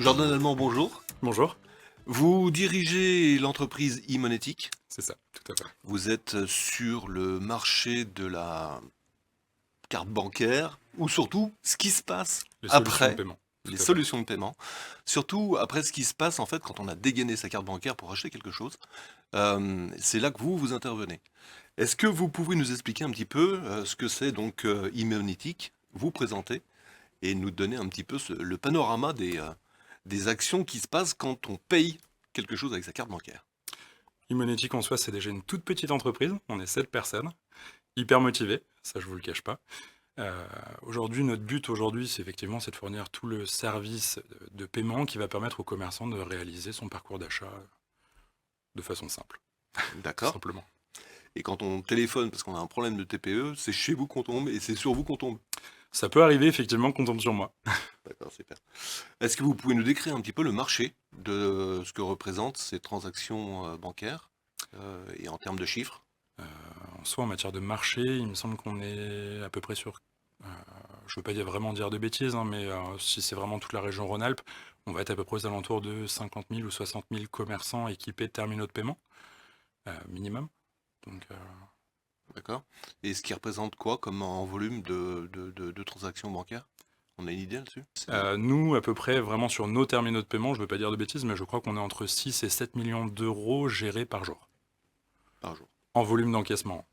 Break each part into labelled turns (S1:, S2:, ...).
S1: Jordan Allemand, bonjour.
S2: Bonjour,
S1: Vous dirigez l'entreprise e-monétique.
S2: c'est ça, tout à fait.
S1: Vous êtes sur le marché de la carte bancaire, ou surtout ce qui se passe
S2: Les solutions de
S1: après
S2: paiement,
S1: les
S2: tout à fait.
S1: solutions de paiement. Surtout après ce qui se passe en fait quand on a dégainé sa carte bancaire pour acheter quelque chose. C'est là que vous intervenez. Est-ce que vous pouvez nous expliquer un petit peu ce que c'est donc e-monétique, vous présenter et nous donner un petit peu le panorama des actions qui se passent quand on paye quelque chose avec sa carte bancaire.Imonetic
S2: en soi, c'est déjà une toute petite entreprise, on est 7 personnes, hyper motivés, ça je vous le cache pas. Aujourd'hui, notre but aujourd'hui, c'est de fournir tout le service de paiement qui va permettre au commerçant de réaliser son parcours d'achat de façon simple, tout
S1: D'accord?
S2: simplement.
S1: Et quand on téléphone parce qu'on a un problème de TPE, c'est chez vous qu'on tombe et c'est sur vous qu'on tombe.
S2: Ça peut arriver effectivement qu'on tombe sur moi.
S1: D'accord, super. Est-ce que vous pouvez nous décrire un petit peu le marché de ce que représentent ces transactions bancaires et en termes de chiffres?
S2: En soi, en matière de marché, il me semble qu'on est à peu près sur, je veux pas vraiment dire de bêtises, hein, mais si c'est vraiment toute la région Rhône-Alpes, on va être à peu près aux alentours de 50 000 ou 60 000 commerçants équipés de terminaux de paiement, minimum. Donc,
S1: D'accord? Et ce qui représente quoi comme en volume de transactions bancaires? On a une idée là-dessus?
S2: nous, à peu près, vraiment sur nos terminaux de paiement, je veux pas dire de bêtises, mais je crois qu'on est entre 6 et 7 millions d'euros gérés par jour,
S1: Par jour.
S2: en volume d'encaissement,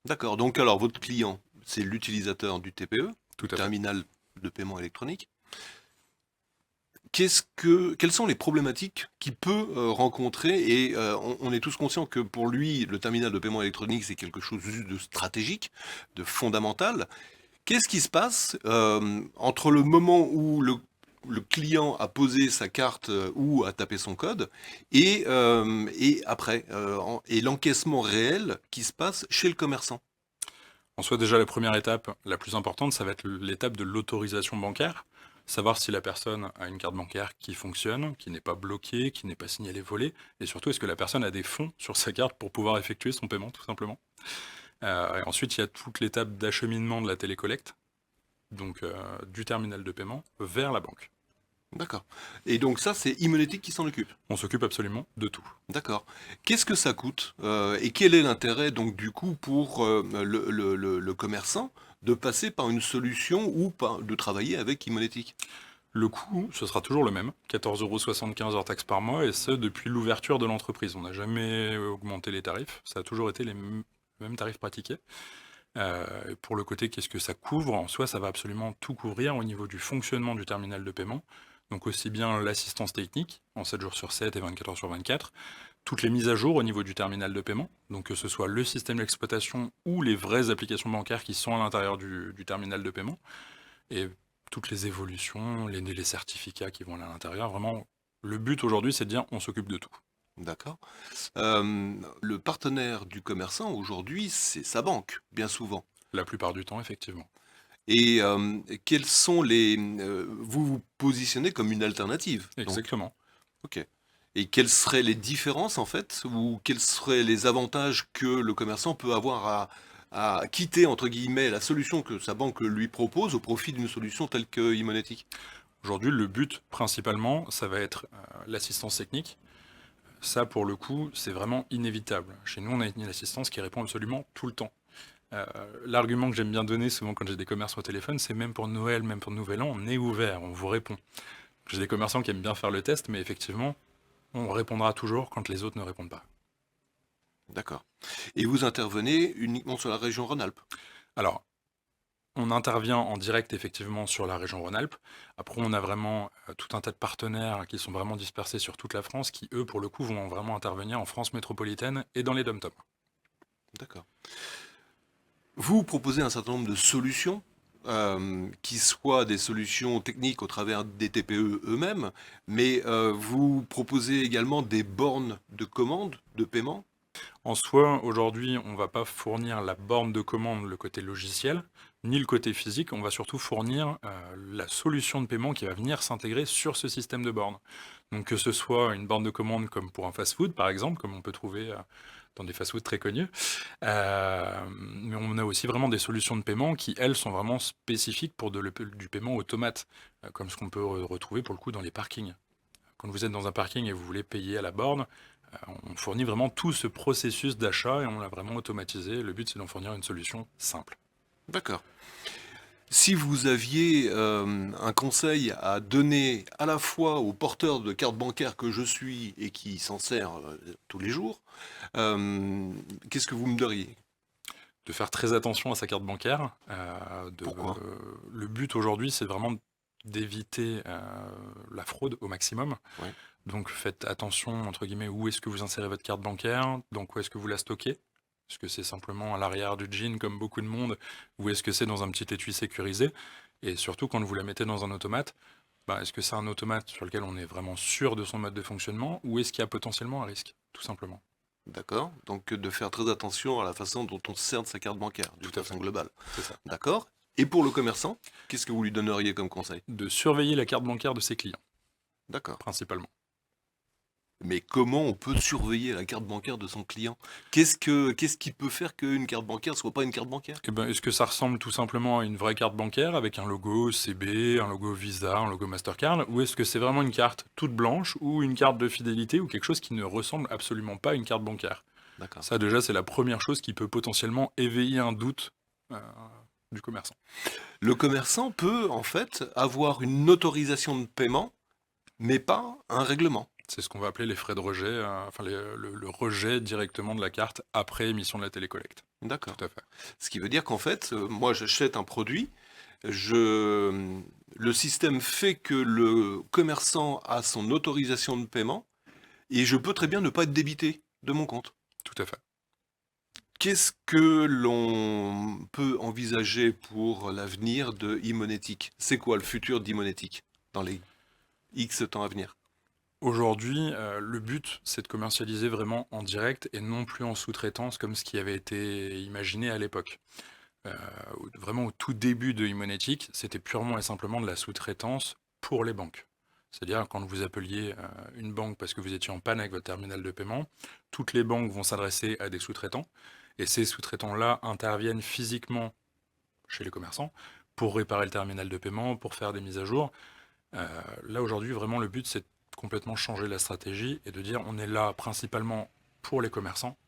S1: D'accord. Donc alors votre client, c'est l'utilisateur du TPE,
S2: tout
S1: du
S2: à fait.
S1: terminal de paiement électronique. Quelles sont les problématiques qu'il peut rencontrer et on est tous conscients que pour lui, le terminal de paiement électronique, c'est quelque chose de stratégique, de fondamental. Qu'est-ce qui se passe entre le moment où le client a posé sa carte ou a tapé son code et après, et l'encaissement réel qui se passe chez le commerçant?
S2: En soi, déjà, la première étape, la plus importante, ça va être l'étape de l'autorisation bancaire. Savoir si la personne a une carte bancaire qui fonctionne, qui n'est pas bloquée, qui n'est pas signalée volée, et surtout, est-ce que la personne a des fonds sur sa carte pour pouvoir effectuer son paiement, tout simplement. Et ensuite, il y a toute l'étape d'acheminement de la télécollecte, donc du terminal de paiement vers la banque.
S1: D'accord. Et donc ça, c'est Imonetic qui s'en occupe.
S2: On s'occupe absolument de tout.
S1: D'accord. Qu'est-ce que ça coûte et quel est l'intérêt donc du coup pour le commerçant de passer par une solution ou de travailler avec Imonetic?
S2: Le coût, ce sera toujours le même, 14,75 € hors taxes par mois, et ce depuis l'ouverture de l'entreprise. On n'a jamais augmenté les tarifs, ça a toujours été les mêmes tarifs pratiqués. Et pour le côté, qu'est-ce que ça couvre? En soi, ça va absolument tout couvrir au niveau du fonctionnement du terminal de paiement. Donc aussi bien l'assistance technique, en 7 jours sur 7 et 24 heures sur 24, toutes les mises à jour au niveau du terminal de paiement, donc que ce soit le système d'exploitation ou les vraies applications bancaires qui sont à l'intérieur du terminal de paiement, et toutes les évolutions, les certificats qui vont aller à l'intérieur. Vraiment, le but aujourd'hui, c'est de dire on s'occupe de tout.
S1: D'accord. Le partenaire du commerçant aujourd'hui, c'est sa banque, bien souvent.
S2: La plupart du temps, effectivement.
S1: Et quels sont vous vous positionnez comme une alternative, donc.
S2: Exactement.
S1: Ok. Et quelles seraient les différences en fait, ou quels seraient les avantages que le commerçant peut avoir à quitter entre guillemets la solution que sa banque lui propose au profit d'une solution telle que Imonetic?
S2: Aujourd'hui, le but principalement, ça va être l'assistance technique. Ça, pour le coup, c'est vraiment inévitable. Chez nous, on a une assistance qui répond absolument tout le temps. Euh, L'argument que j'aime bien donner souvent quand j'ai des commerçants au téléphone, c'est même pour Noël, même pour Nouvel An, on est ouvert, on vous répond. J'ai des commerçants qui aiment bien faire le test, mais effectivement, on répondra toujours quand les autres ne répondent pas.
S1: D'accord. Et vous intervenez uniquement sur la région Rhône-Alpes?
S2: Alors, on intervient en direct effectivement sur la région Rhône-Alpes. Après, on a vraiment tout un tas de partenaires qui sont vraiment dispersés sur toute la France, qui eux, pour le coup, vont vraiment intervenir en France métropolitaine et dans les dom-toms.
S1: D'accord. Vous proposez un certain nombre de solutions, qui soient des solutions techniques au travers des TPE eux-mêmes, mais vous proposez également des bornes de commande, de paiement?
S2: En soi, aujourd'hui, on ne va pas fournir la borne de commande, le côté logiciel, ni le côté physique. On va surtout fournir la solution de paiement qui va venir s'intégrer sur ce système de borne. Donc que ce soit une borne de commande comme pour un fast-food, par exemple, comme on peut trouver dans des fast-foods très connus. Mais on a aussi vraiment des solutions de paiement qui, elles, sont vraiment spécifiques pour du paiement automate, comme ce qu'on peut retrouver pour le coup dans les parkings. Quand vous êtes dans un parking et vous voulez payer à la borne, on fournit vraiment tout ce processus d'achat et on l'a vraiment automatisé. Le but, c'est d'en fournir une solution simple.
S1: D'accord. Si vous aviez un conseil à donner à la fois au porteur de carte bancaire que je suis et qui s'en sert tous les jours, qu'est-ce que vous me diriez?
S2: De faire très attention à sa carte bancaire.
S1: Pourquoi?
S2: Le but aujourd'hui, c'est vraiment d'éviter la fraude au maximum.
S1: Ouais.
S2: Donc faites attention, entre guillemets, où est-ce que vous insérez votre carte bancaire, donc où est-ce que vous la stockez. Est-ce que c'est simplement à l'arrière du jean comme beaucoup de monde, ou est-ce que c'est dans un petit étui sécurisé? Et surtout, quand vous la mettez dans un automate, est-ce que c'est un automate sur lequel on est vraiment sûr de son mode de fonctionnement, ou est-ce qu'il y a potentiellement un risque, tout simplement?
S1: D'accord. Donc de faire très attention à la façon dont on sert de sa carte bancaire, d'une
S2: Tout à
S1: façon
S2: fait,
S1: globale.
S2: c'est ça.
S1: D'accord. Et pour le commerçant, qu'est-ce que vous lui donneriez comme conseil?
S2: De surveiller la carte bancaire de ses clients,
S1: D'accord.
S2: principalement.
S1: Mais comment on peut surveiller la carte bancaire de son client? Qu'est-ce qui peut faire qu'une carte bancaire soit pas une carte bancaire?
S2: Est-ce que ça ressemble tout simplement à une vraie carte bancaire avec un logo CB, un logo Visa, un logo Mastercard, ou est-ce que c'est vraiment une carte toute blanche ou une carte de fidélité ou quelque chose qui ne ressemble absolument pas à une carte bancaire?
S1: D'accord.
S2: Ça déjà c'est la première chose qui peut potentiellement éveiller un doute euh, du commerçant.
S1: Le commerçant peut en fait avoir une autorisation de paiement, mais pas un règlement.
S2: C'est ce qu'on va appeler les frais de rejet, le rejet directement de la carte après émission de la télécollecte.
S1: D'accord.
S2: Tout à fait.
S1: Ce qui veut dire qu'en fait, moi j'achète un produit, le système fait que le commerçant a son autorisation de paiement et je peux très bien ne pas être débité de mon compte.
S2: Tout à fait.
S1: Qu'est-ce que l'on peut envisager pour l'avenir de e-monétique? C'est quoi le futur d'e-monétique dans les X temps à venir?
S2: Aujourd'hui, le but, c'est de commercialiser vraiment en direct et non plus en sous-traitance comme ce qui avait été imaginé à l'époque. Vraiment au tout début de e-monétique, c'était purement et simplement de la sous-traitance pour les banques. C'est-à-dire quand vous appeliez une banque parce que vous étiez en panne avec votre terminal de paiement, toutes les banques vont s'adresser à des sous-traitants et ces sous-traitants-là interviennent physiquement chez les commerçants pour réparer le terminal de paiement, pour faire des mises à jour. Là aujourd'hui, vraiment le but, c'est de complètement changer la stratégie et de dire on est là principalement pour les commerçants.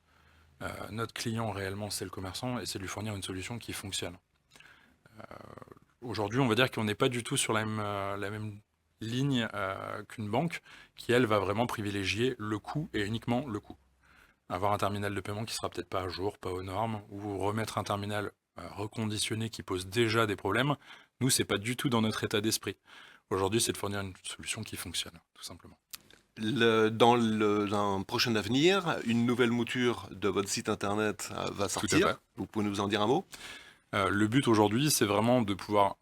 S2: Notre client réellement, c'est le commerçant et c'est de lui fournir une solution qui fonctionne. Aujourd'hui, on va dire qu'on n'est pas du tout sur la même ligne qu'une banque qui, elle, va vraiment privilégier le coût et uniquement le coût. Avoir un terminal de paiement qui sera peut-être pas à jour, pas aux normes, ou remettre un terminal reconditionné qui pose déjà des problèmes, nous, c'est pas du tout dans notre état d'esprit. Aujourd'hui, c'est de fournir une solution qui fonctionne, tout simplement.
S1: Dans un prochain avenir, une nouvelle mouture de votre site internet va
S2: Tout à
S1: sortir.
S2: fait.
S1: Vous pouvez nous en dire un mot?
S2: Le but aujourd'hui, c'est vraiment de pouvoir,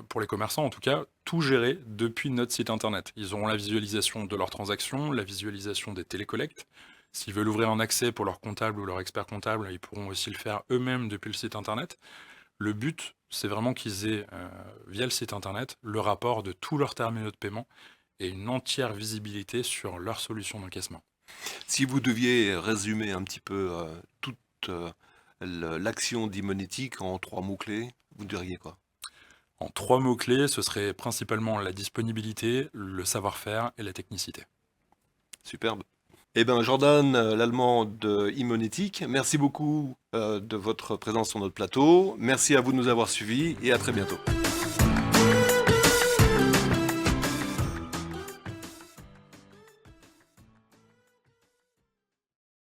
S2: pour les commerçants en tout cas, tout gérer depuis notre site internet. Ils auront la visualisation de leurs transactions, la visualisation des télécollectes. S'ils veulent ouvrir un accès pour leur comptable ou leur expert comptable, ils pourront aussi le faire eux-mêmes depuis le site internet. Le but, c'est vraiment qu'ils aient, via le site internet, le rapport de tous leurs terminaux de paiement et une entière visibilité sur leur solution d'encaissement.
S1: Si vous deviez résumer un petit peu toute l'action d'e-monétique en 3 mots-clés, vous diriez quoi?
S2: En 3 mots-clés, ce serait principalement la disponibilité, le savoir-faire et la technicité.
S1: Superbe. Eh bien, Jordan, l'allemand de e-monétique, merci beaucoup de votre présence sur notre plateau. Merci à vous de nous avoir suivis et à très bientôt.